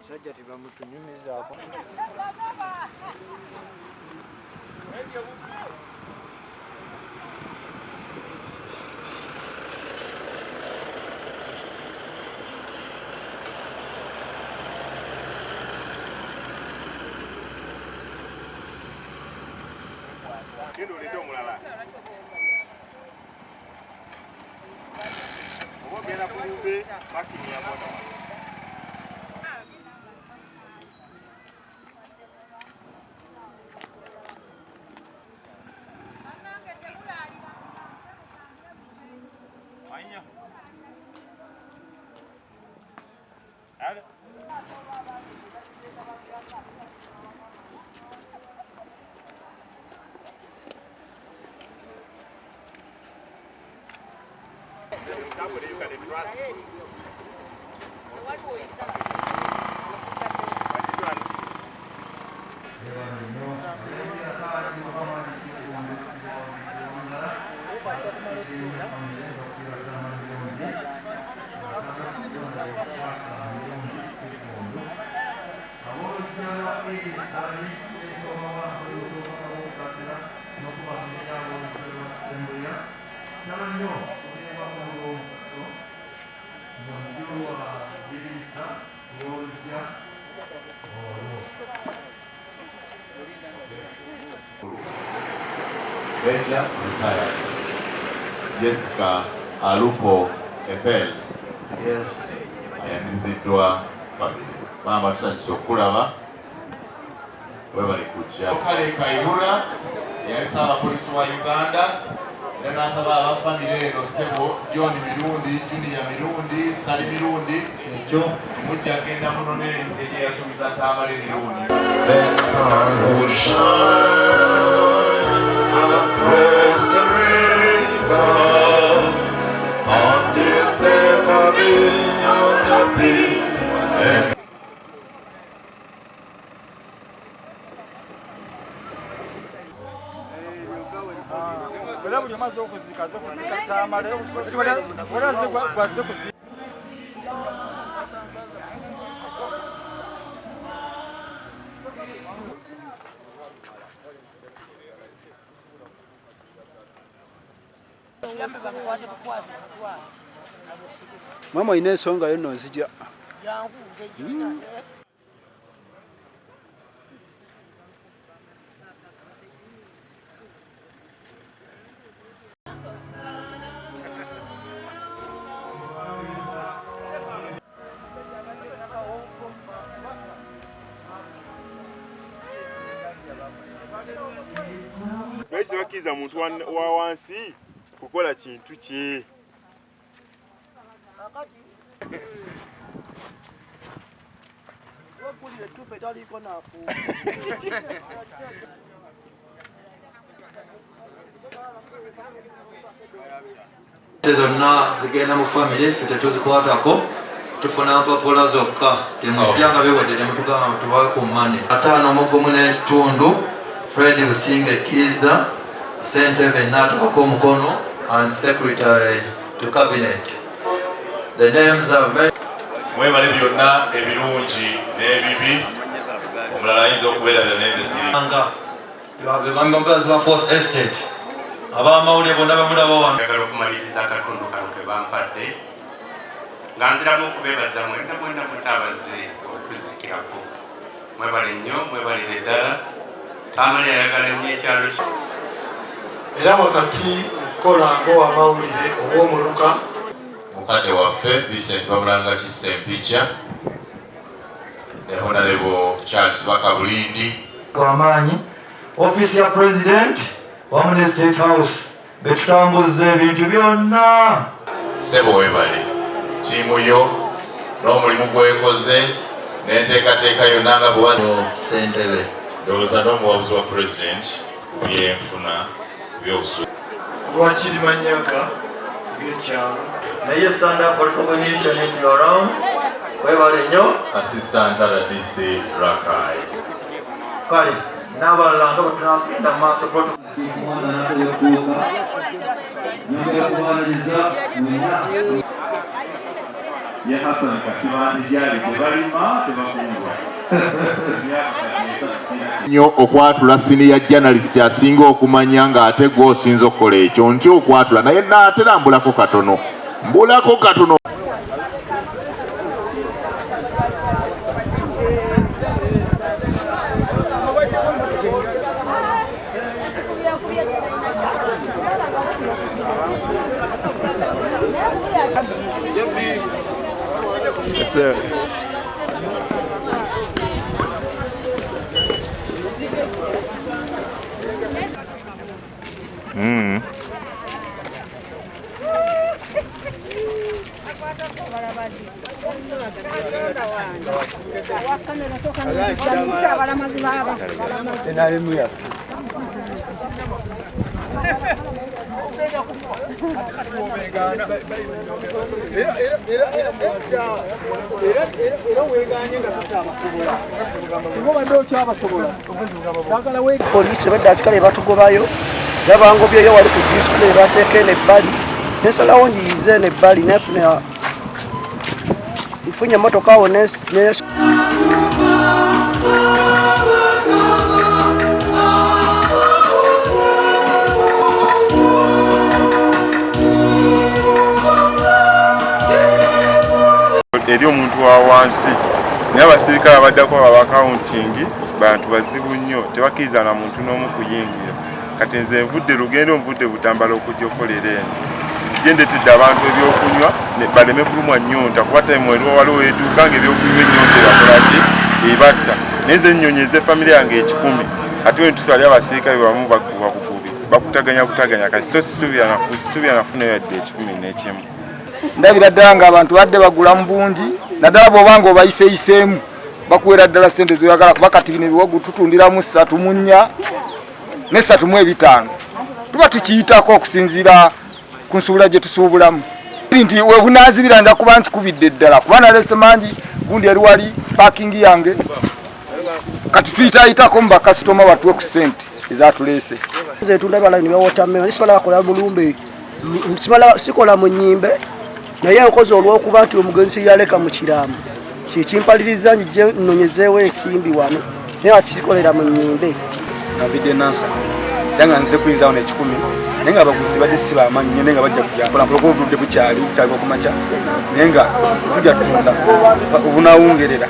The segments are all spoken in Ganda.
Sajja tebamutunyumiza hapo. Kendo ulito mulala. Obo gena kulube bakini ya boda. Ainya. Ada. Somebody you can trust. What will Beja retired. Jessica Alupo Ebel. Yes. Ayaniziddwa family. Mama tusanyusa okulaba webali kujja. Kale Kayihura yali Ssaabapoliisi wa Uganda. N'asaba abafamire eno Ssebo John Mirundi, Junior Mirundi, Sali Mirundi ekyo mujja agenda muno n'ente gye yasuubiza Tamale Mirundi. The sun will shine across the river until never be happy. Bela buli amaze okuzika Tamale wala gwaze kuzika. Mama ine ensonga yonna nzija. Baisi bakiza muntu wa wansi kukola kintu kye. Zonna zigenda mu family ffe tetuzikwatako tufuna mpapula zokka temubyanga biwadde temutugamba tubawe ku mane. Ataano omugumu n'etundu Fred Businge Kizza Ssentebe n'atwako omukono and secretary to cabinet. The names are very Mwebale byonna ebirungi n'ebibi omulala ayinza okubeera byanenze siranga members of Fourth Estate ab'amawulire bonna bemulaba wano njagala okumaliriza akatundu kano ke bampadde nga nziramu okubeebaza mwenda mutaabaze okuzikirako. Mwebale nnyo, mwebalire ddala. Tamale ayagala nnyo ekyalo kye. Era wakati kola ng'owamawulire ow'omuluka mukadde waffe Vincent Wabulanga Kisempijja ne Honorable Charles Bakabulindi w'amaanyi office ya president wamu ne State House betutambuza ebintu byonna. Ssebo webale. ttiimu yo n'omulimu gwekoze n'enteekateeka yonna nga bwe ssentebe ndowooza n'omuwabuzi wa pulezidenti byenfuna by'obusuubuzi kuba kirimanyaga ng'ekyalo naye stand up for recognition in your round webale nnyo assistant RDC Rakai kale n'abalala nga bwe tunagenda mu maaso omwana n'ateyatuuka nyongera kubaliriza mwenna ya Hassan Kasibani gyali tebalima tebakungwa nnyo okwatula senior journalist asinga okumanya ng'ate gwe osinza okukola ekyo ntya okwatula naye naatera mbulako katono Poliisi badde asikale batugobayo yabangobyeyo wali ku display bateeka eno ebbali nensalawo njiyize eno ebbali nfunye emmotoka awo eri omuntu wa wansi naye abasirikale abaddako abakauntingi bantu bazibu nnyo tebakkiriza na muntu n'omu kuyingira kati nze nvudde lugendo nvudde butambala okujja okukolera eno zigendetedde abantu ebyokunywa baleme kulumwa nnyonta kuba time waliwo waliwo eduuka ng'ebyokunywa ennyonta ebakolaki ebatta naye nze nnyonyeze famire yange 100 ate we ntusali abasirikale bamu bakutaganya kati so sisuubira nafunayo yadde 11. ndabira ddala ng'abantu badde bagula mu bundi naddala bw'obanga obayiseyiseemu bakuwera ddala ssente zoyagala kuba kati bino ebiwagu tutundiramu 3 mu 4 ne 3 mu 5 tuba tukiyitako okusinziira ku nsuubula gye tusuubulamu nti webunaazibira nja kuba nkikubidde ddala kuba nalese mangi gundi yali wali paakingi yange kati tuyitayitako mu bakasitoma batuwe ku ssente ezatuleese nze tunda ebala ni bawotameo nisimala bakola mulumbe sikola mu nnyimbe naye nkozi olw'okuba nti omugenzi yaleka mu kiraamo kyekimpaliriza njije nnonyezeewo ensimbi wano naye asikolera mu nnyimbe navide nansa danga nze kuyinzawo ne 10 naye nga abaguzi badde si bamanyi nnyo naye nga bajja kujja mpola mpola obudde bukyali kumaca naye nga tujja tutunda obunaawungerera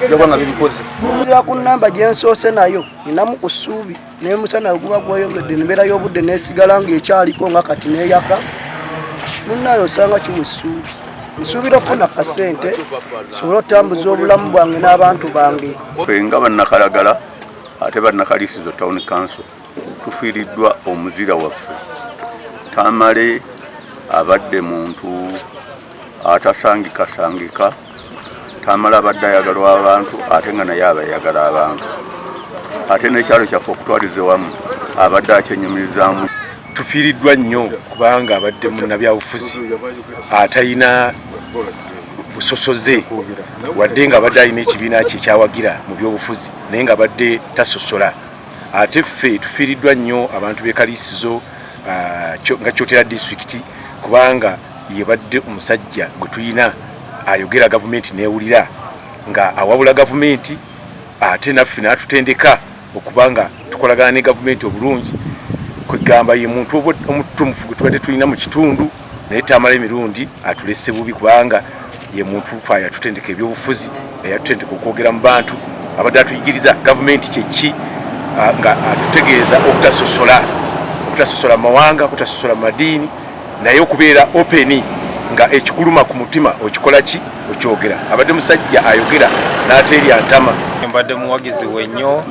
jabwa nga bibikoze nzira ku nnamba gye nsoose nayo ninamu ku ssuubi naye musana guba gweyongedde nembeera y'obudde neesigala ng'ekyaliko nga kati neeyaka munnayo osanga kiwa essuubi nsuubira ofuna kasente sobola otambuza obulamu bwange n'abantu bange ffe nga bannakalagala ate bannakaliisizo town council tufiiriddwa omuzira waffe Tamale abadde muntu atasangikasangika Tamale abadde ayagalwa abantu ate nga naye abayagala abantu ate n'ekyalo kyaffe okutwalize wamu abadde akyenyumirizaamu tufiiriddwa nnyo kubanga abadde munnabyabufuzi atalina busosoze wadde nga abadde alina ekibiina kye ekyawagira mu byobufuzi naye nga abadde tasosola ate ffe tufiiriddwa nnyo abantu b'ekaliisizo nga Kyotera disitulikiti kubanga yebadde omusajja gwe tulina ayogera gavumenti neewulira nga awabula gavumenti ate naffe n'atutendeka okubanga tukolagana ne gavumenti obulungi kwegamba ye muntu omutumufu gwe tubadde tulina mu kitundu naye Tamala emirundi atulese bubi kubanga ye muntu fa yatutendeka ebyobufuzi yatutendeka okwogera mu bantu abadde atuyigiriza gavumenti kyeki nga atutegeeza obutasosola mawanga obutasosola madiini naye okubeera openi nga ekikuluma ku mutima okikola ki okyogera abadde musajja ayogera n'ateerya ntama mbadde muwagizi we nnyo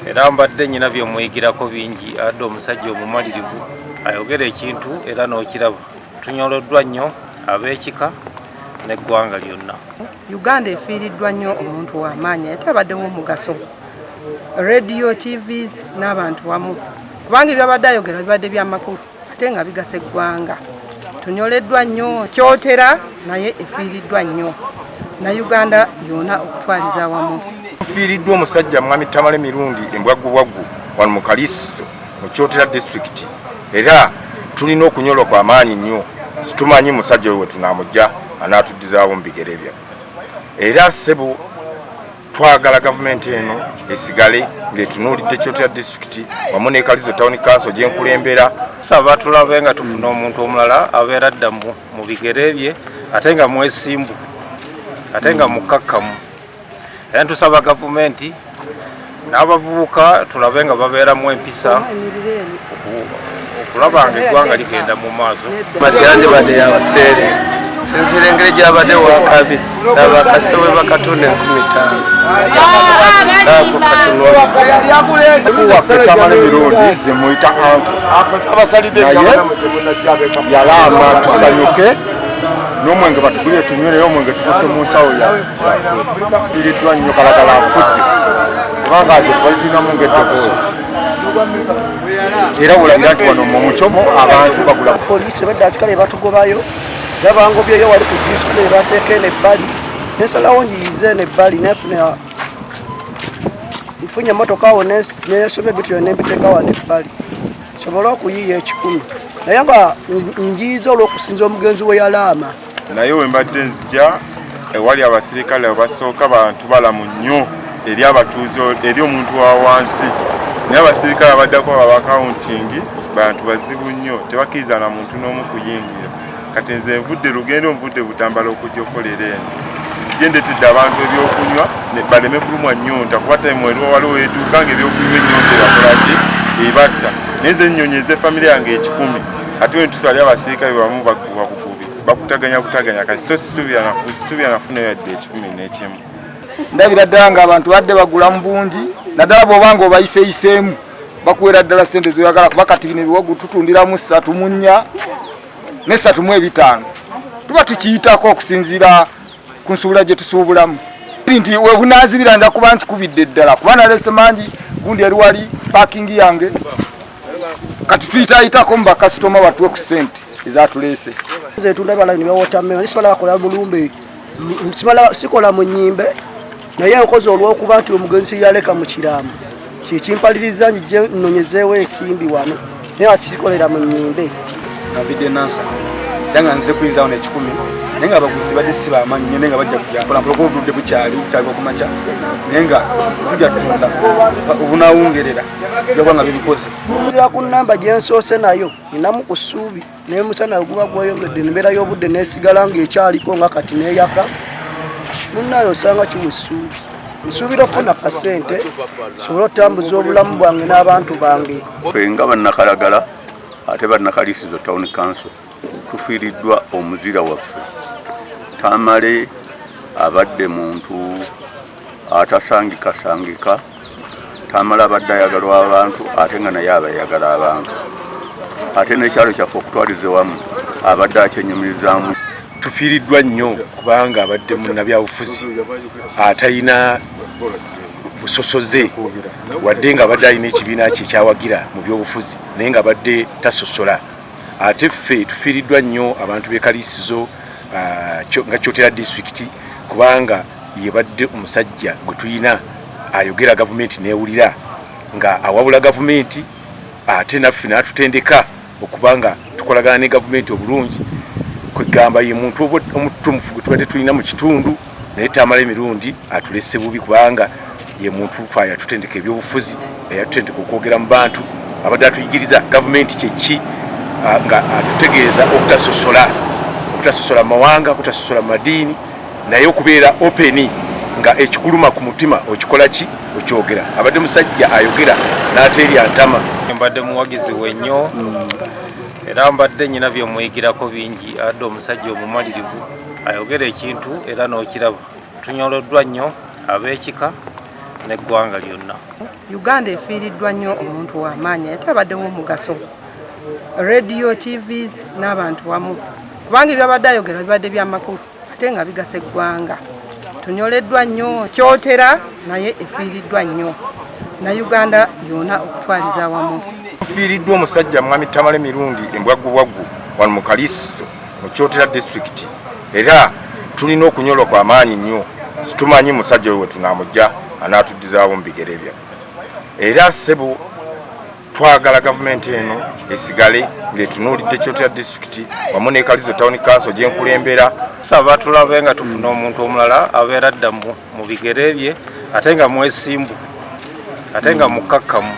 era mbadde nyina byomuyigirako bingi adde omusajja omumalirivu ayogera ekintu era n'okiraba tunyoloddwa nnyo ab'ekika neggwanga lyonna. Uganda efiiriddwa nnyo omuntu w'amaanyi ate abaddewo omugaso radio tvs n'abantu wamu kubanga ebyabadde ayogera bibadde by'amakulu ate nga bigasa eggwanga. Tunyoleddwa nnyo kyotera naye efiiriddwa nnyo na Uganda yonna okutwaliza wamu. Tufiiriddwa omusajja Mwami Tamale Mirundi embwaggubwaggu wano mu Kaliisizo mu Kyotera district era tulina okunyolwa kwa maanyi nnyo. Situmanyi musajja we tunamujja anaatuddizaawo mu bigere bye era ssebo twagala gavumenti eno esigale ng'etunuulidde Kyotera district wamu ne Kalizo town council gye nkulembera. Tusaba tulabe nga tufuna omuntu omulala abeera dda mu bigere bye ate nga mwesimbu ate nga mukkakkamu. Era tusaba gavumenti n'abavubuka tulabe nga babeeramu empisa okulaba nga eggwanga ligenda mu maaso. Batyande badde yabaseere sinzira engeri gyabadde wakabi n'abakasita bwe bakatunda 15,000 naako katunwaffe Tamale Mirundi ze muyita naye yalaama tusanyuke n'omwenge batugulire tunywereyo omwenge tukutte mu nsawo yaffe iriddwa nnyo kalagala afudde kubanga ate twali tulinamu ng'eddoboozi era wulagira nti wano mu mucomo abantu bagula. Poliisi badde asikale batugobayo babangobyeyo wali ku display bateeka eno ebbali nensalawo njiyize n'ebbali nfunye emmotoka awo nesoba ebintu byonna nembiteeka wano ebbali sobole okuyiiya 10 naye nga njiyiza olw'okusinza omugenzi we yalaama. Naye we mbadde nzija ewali abasirikale abasooka bantu balamu nnyo eri abatuuze eri omuntu wa wansi naye abasirikale abaddako abakauntingi bantu bazibu nnyo tebakkiriza na muntu n'omu kuyingira. Kati nze nvudde lugendo nvudde Butambala okujja okukolera eno zijendetedde abantu ebyokunywa baleme kulumwa nnyonta kuba time waliwo waliwo eduuka nga ebyokunywa ennyonta ebakolaki ebatta naye nze nnyonyeze famire yange 10 ate we tusali abasirikale bamu bakutaganya kati so sisuubira nafunayo yadde 11. Ndabira ddala ng'abantu badde bagula mu bungi naddala bw'obanga obayiseyiseemu bakuwera ddala ssente zoyagala kuba kati bino ebiwagu tutundiramu 3 mu 4 ne 3 mu 5 tuba tukiyitako okusinziira ku nsuubula gye tusuubulamu nti we bunaazibira nja kuba nkikubidde ddala kuba nalese mangi gundi eri wali paakingi yange kati tuyitayitako mu bakasitoma batuwe ku ssente ezatuleese. Nze tunda bala ni watermelon nisimala bakola bulumbe sikola mu nnyimbe naye nkoze olw'okuba nti omugenzi yaleka mu kiraamo kikimpaliriza njije nnonyezeewo ensimbi wano naye asikolera mu nnyimbe. Navide nansa danga nze kuyinzawo ne 10 naye nga abaguzi badde si baamanyi nnyo naye nga bajja kujja mpolampola kuba obudde bukyali okumakya naye nga tujja tutunda obunaawungerera jogwa nga bibikoze. Nzira ku nnamba gye nsoose nayo ninamu ku ssuubi naye musana guba gweyongedde nembeera y'obudde neesigala ng'ekyaliko nga kati neeyaka munnayo osanga kiwa essuubi nsuubira ofuna kasente sobola otambuza obulamu bwange n'abantu bange. Ffe nga bannakalagala ate bannakaliisizo town council tufiiriddwa omuzira waffe. Tamale abadde muntu atasangikasangika. Tamale abadde ayagalwa abantu ate nga naye abayagala abantu ate n'ekyalo kyaffe okutwalize wamu abadde akyenyumirizaamu. Tufiiriddwa nnyo kubanga abadde munnabyabufuzi atayina busosoze wadde nga abadde alina ekibiina kye ekyawagira mu byobufuzi naye nga abadde tasosola. Ate ffe tufiiriddwa nnyo abantu b'e Kaliisizo nga Kyotera district kubanga yebadde omusajja gwe tulina ayogera gavumenti neewulira nga awabula gavumenti ate naffe n'atutendeka okubanga tukolagana ne gavumenti obulungi kwegamba ye muntu omutumufu gwe tubadde tulina mu kitundu naye Tamale Mirundi atulese bubi kubanga ye muntu fa yatutendeka ebyobufuzi yatutendeka okwogera mu bantu abadde atuyigiriza gavumenti kyeki nga atutegeeza obutasosola mawanga obutasosola madiini naye okubeera openi nga ekikuluma ku mutima okikola ki okyogera. Abadde musajja ayogera n'ateerya ntama. Mbadde muwagizi we nnyo era mbadde nyina byomuyigirako bingi adde omusajja omumalirivu ayogera ekintu era n'okiraba. Tunyoloddwa nnyo ab'ekika n'eggwanga lyonna. Uganda efiiriddwa nnyo omuntu w'amaanyi ate abaddewo omugaso radio tvs n'abantu wamu kubanga ebyabadde ayogera bibadde by'amakulu ate nga bigasa eggwanga. Tunyoleddwa nnyo Kyotera naye efiiriddwa nnyo na Uganda yonna okutwaliza awamu. Tufiiriddwa omusajja Mwami Tamale Mirundi embwaggubwaggu wano mu Kaliso mu Kyotera district, era tulina okunyolwa kwa maanyi nnyo. Situmanyi musajja we tunamujja anaatuddizaawo mu bigere bya, era ssebo twagala gavumenti eno esigale ng'etunuulidde Kyotera district wamu ne Kalizo town council gye nkulembera. Tusaba tulabe nga tufuna omuntu omulala abeera dda mu bigere bye ate nga mwesimbu ate nga mukkakkamu.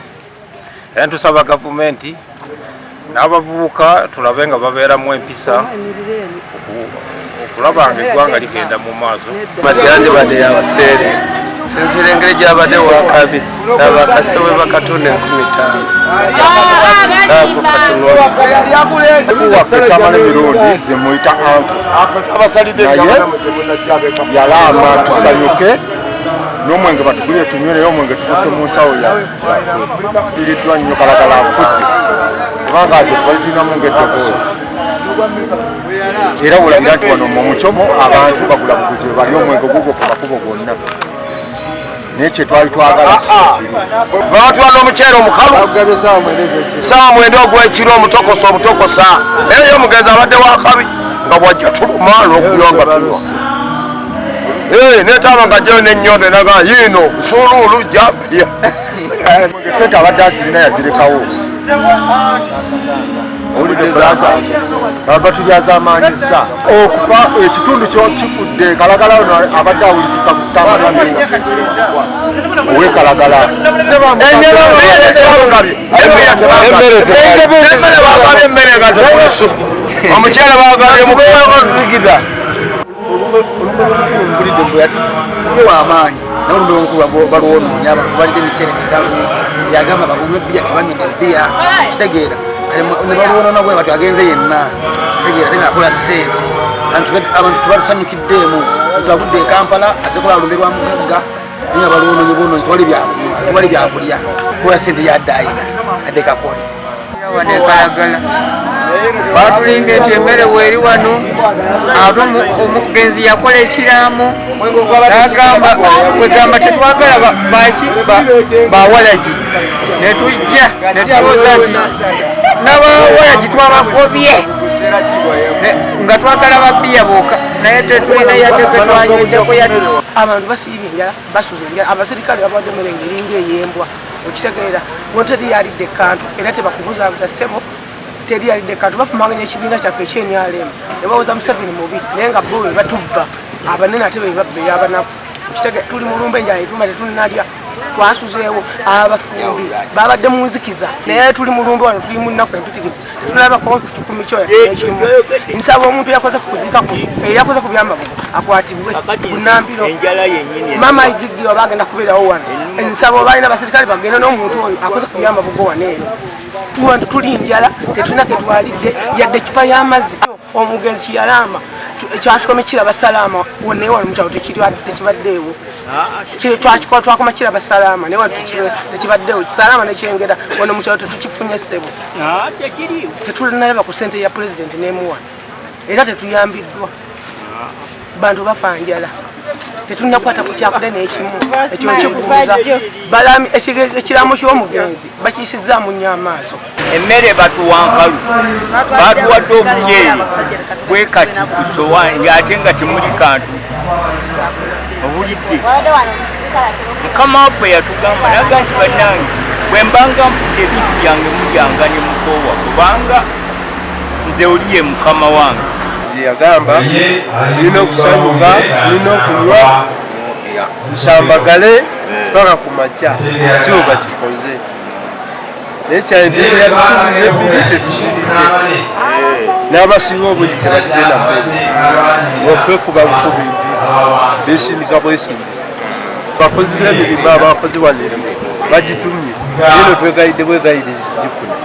Era tusaba gavumenti n'abavubuka tulabe nga babeeramu empisa okulaba nga eggwanga ligenda mu maaso. Matirande badde yabaseere sinzira engeri gyabadde wakabi n'abakasita bwe bakatonda 15 waffe Tamale Mirundi ze muyita naye yalaama tusanyuke n'omwenge batugulire tunywereyo omwenge tukutte mu nsawo iriddwa nnyo kalagala afudde kubanga ate twali tulinamu ng'eddoboozi, era olabira nti wano mu Muchomo abantu bagula buguzi bali omwenge gugwo ku makubo gonna, naye kye twali twagala kiri babatwala omuceere omukalu saawa 9 ogw'ekiro omutokosa era yo omugenzi abadde wakabi nga bwajja tuluma olw'okunywa nga tunywa netaaba nga gyeyo n'ennyonde naga yiino nsuuluulu jambiya sente abadde azirina yazirekawo owulidde bulaza aba tulyaza amaanyiza okufa ekitundu kyo kifudde kalagala ono abadde awulikika ku Tamale owekalagala emmere nga tekulisuku omukyere bagabye mukuligiza mpulidde mbuye w'amaanyi naye olumbe balwonoonya abantu balidde emikyere mikalu yagamba bagunywe ebbiya tebanywedde ebbiya kitegeera kale ne balwonoona bwe bati agenze yenna kitegeera ate ngaakola ssente abantu tubatusanyukiddeemu twavudde e Kampala aze kola lumbe lwa mugagga naye nga balwonoonye bwonoonyi tewali byakulya kola ssente yadde ayina adde kakole wanekalagala batulinga eti emmere weeri wano ate omugenzi yakola ekiraamo nagamba kwegamba tetwagala baki bawalagi netujja netubuuza nti n'abawalagi twabagobye nga twagala babbiya boka naye tetulina yadde ketwanywedeko yadde. Abantu basiibye enjala basuza enjala, abasirikale babadde emmere ngeringa ey'embwa okitegeera woteri yalidde kantu era tebakubuza ssebo teri yalidde kantu bafumanga n'ekibiina kyaffe ekyenyalemu ne bawoza Museveni mubi naye nga bo batubba abanene ate bebabbeera abanaku okitegeera tuli mulumba enjala etuma tetulinalya twasuzeewo abafumbi babadde mu nzikiza naye tuli mulumba wano tuli mu nnaku empitirivu tetulabako kikumi kyoya ekimu. Nsaba omuntu yakoze kukuzikaku yakoze ku byamba akwatibwe bunambiro mama igigiro bagenda kubeerawo wano. Nsaba balina basirikale bagenda n'omuntu oyo akoze ku byamba bugo waneeno tuwantu tuli njala tetulina ketwalidde yadde ecupa y'amazzi omugenzi yalama ekyakikome kiraba salama naye wano mukyalo tekibaddeewo twakikola twakoma kiraba salama naye wano tekibaddeewo salama nekyengera wano mukyalo tetukifunye ssebo tetulinalaba ku ssente ya pulezidenti nemuwa era tetuyambiddwa bantu bafa njala tetulina kukwata ku kyakudde n'ekimu ekyo nkiguuza ekiraamo ky'omugenzi bakiyisizaamu nnyo amaaso. Emmere batuwankalu batuwadde obuceeri bwe kati ku sowaani ate nga temuli kantu obulidde. Mukama waffe yatugamba naga nti bannange bwe mbanga nfudde ebintu byange mulyanga ne mukoowa kubanga nze oli ye mukama wange. Yagamba tulina okusanyuka tulina okunywa tusambagale paka ku makya sibo bakikoze naye kyandeera tusuubiza ebbiri tetusuubidde n'abasinga obuli tebadde nabwe okwekuba bukubi besindika bwesindi bakozi b'emirimu abakozi wano bagitumye naye netwegayidde bwegayirizi gifuna.